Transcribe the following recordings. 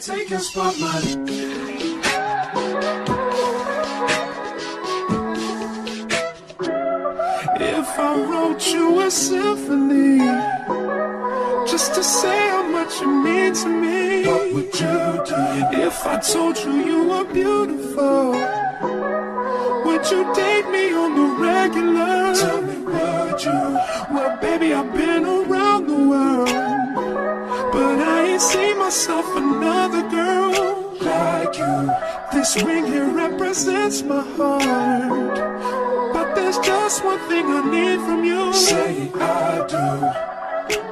Take your spotlight. If I wrote you a symphony, just to say how much you mean to me, what would you do? If I told you you were beautiful, would you date me on the regular? Tell me, would you? Well, baby, I've been around the world, but I ain't seen myself another girl like you. This ring here represents my heart, but there's just one thing I need from you. Say I do,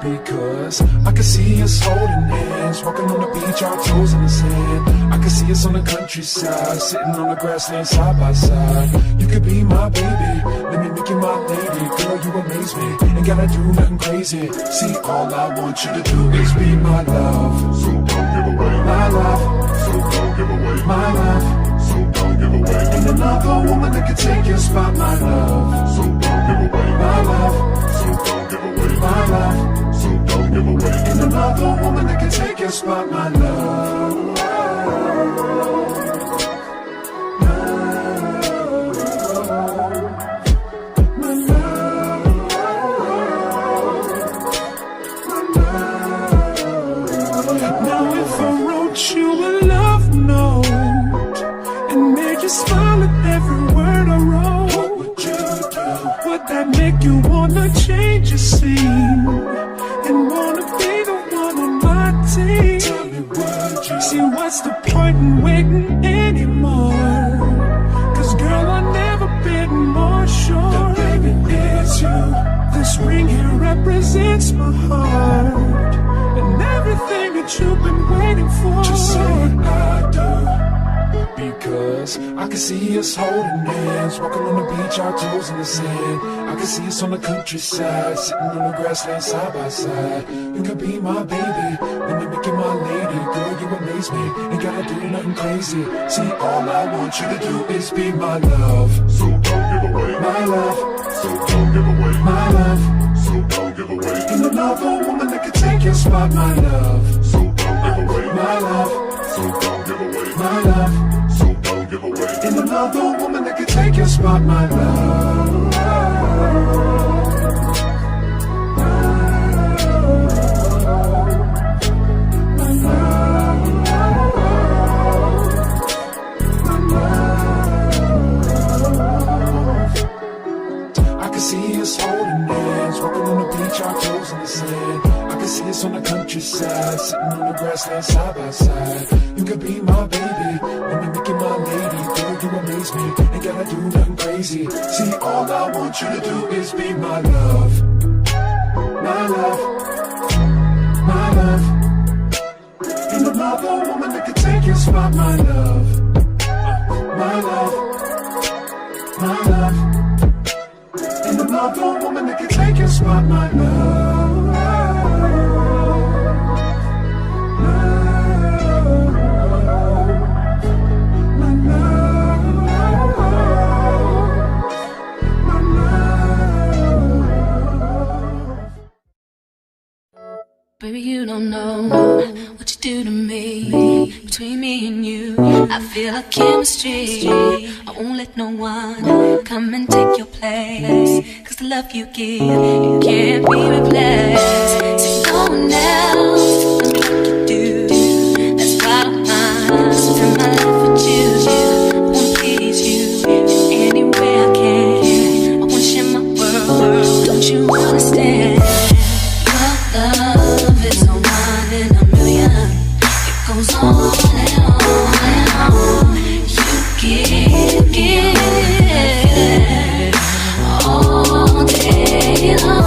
because I can see us holding hands, walking on the beach, our toes in the sand. I can see us on the countryside, sitting on the grassland side by side. You could be my baby, let me make you my lady. Girl, you amaze me, ain't gotta do nothing crazy. See, all I want you to do is be my love. So don't give away my love. So don't give away my love. So don't give away. Ain't another woman that can take your spot, my love. So don't give away my love. So don't give away my love. So don't give away. Ain't another woman that can take your spot, my love. Now if I wrote you a love note and made you smile at every word I wrote, what would you do? Would that make you wanna change your scene and wanna be the one on my team? Tell me, would you? See, what's the point in waiting anymore? Cause girl, I've never been more sure that baby it's you. This ring here represents my heart and everything that you've been waiting for. Just say I do, because I can see us holding hands, walking on the beach, our toes in the sand. I can see us on the countryside, sitting on the grassland side by side. You could be my baby, let me make you my lady. Girl, you amaze me, ain't gotta do nothing crazy. See, all I want you to do is be my love. So don't give away my love. So don't give away my love. So don't give away. Ain't another woman that can take your spot, my love. So don't give away my love. So don't give away my love. So don't give away. Ain't another woman that can take your spot, my love. I can see us holding hands, walking on the beach, our toes in the sand. I can see us on the countryside, sitting on the grassland side by side. You could be my baby, let me make you my lady. Girl, you amaze me, ain't gotta do nothing crazy. See, all I want you to do is be my love. My love, my love. Ain't another woman that can take your spot, my love. My love, my love. Ain't another woman that can take your spot, my love. Baby, you don't know what you do to me. Between me and you, I feel like chemistry. I won't let no one come and take your place. Cause the love you give, it can't be replaced. So no one else can do like you do. That's why I don't mind spend my life with you. I wanna please you in any way I can. I wanna share my world, don't you understand? Your love is a one in a million. It goes on and on and on. You give all day long.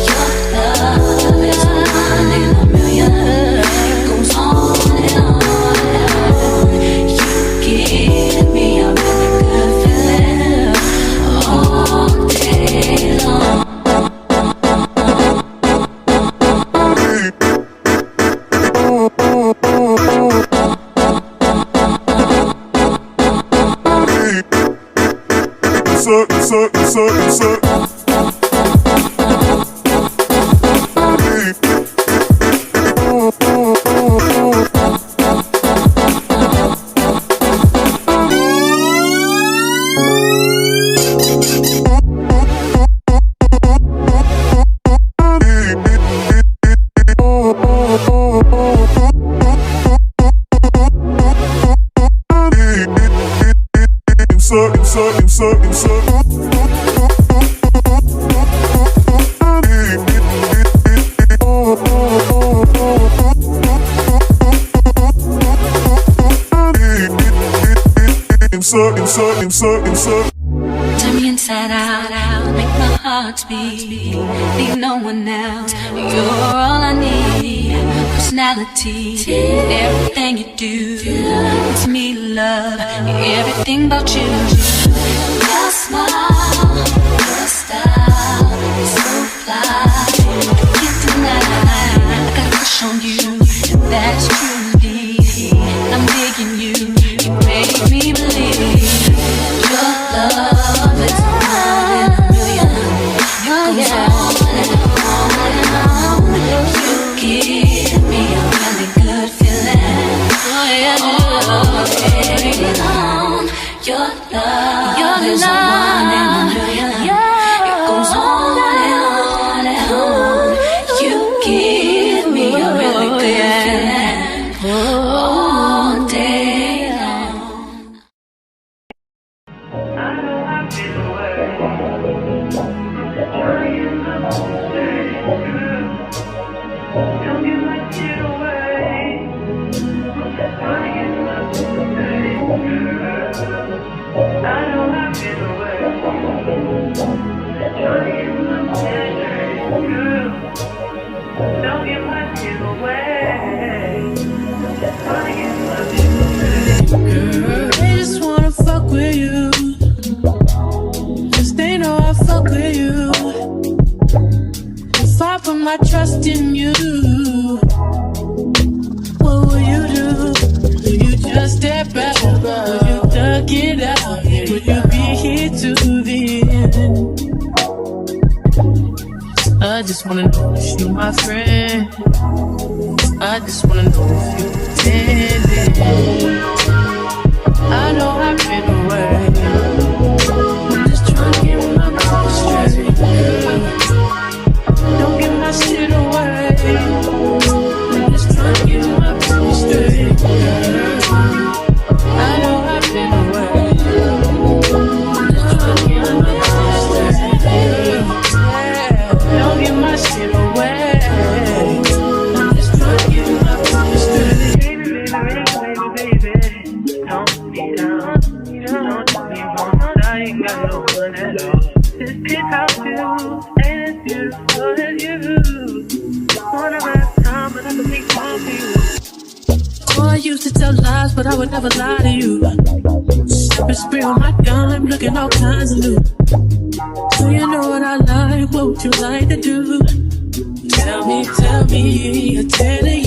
Your love is a one in a million. Turn me inside out, make my heart beat. Leave no one else. You're all I need. Personality, everything you do. It's me, love, everything about you. Your smile, your style, so fly. Can't deny, I got a crush on you. That's true, indeed. I'm digging you. You make me believe. Your love is one in a million. It goes on and on and on. You give me a really good feeling. All day long. Your love is one in a million. It goes on and on and on. You give me a really good feeling. All day long. I know I've been away, trying not to stay. Don't get my shit away, trying not to stay. I know I've been away, trying not to stay. Don't get my shit away, trying not to stay. Girl, they just wanna fuck with you. Just they know I fuck with you. If I put my trust in you, what will you do? Will you just step out? Will you duck it out? Will you be here to the end? I just wanna know if you my friend. I just wanna know if you pretending. I know I've been away. I'm just trying to get my mind straight. Don't get my shit away. I'm just trying to get my mind straight. I know I've been away. I'm just trying to get my mind straight. Don't get my shit away. I'm just trying to get my mind straight. Baby, don't be down. Don't be wrong. I ain't got no one at all. This penthouse view ain't as beautiful as you. Wanna have time, but I can make time for you. Oh, I used to tell lies, but I would never lie to you. Sipping spray on my dime, looking all kinds of new. So you know what I like, what would you like to do? Tell me, I'm telling you.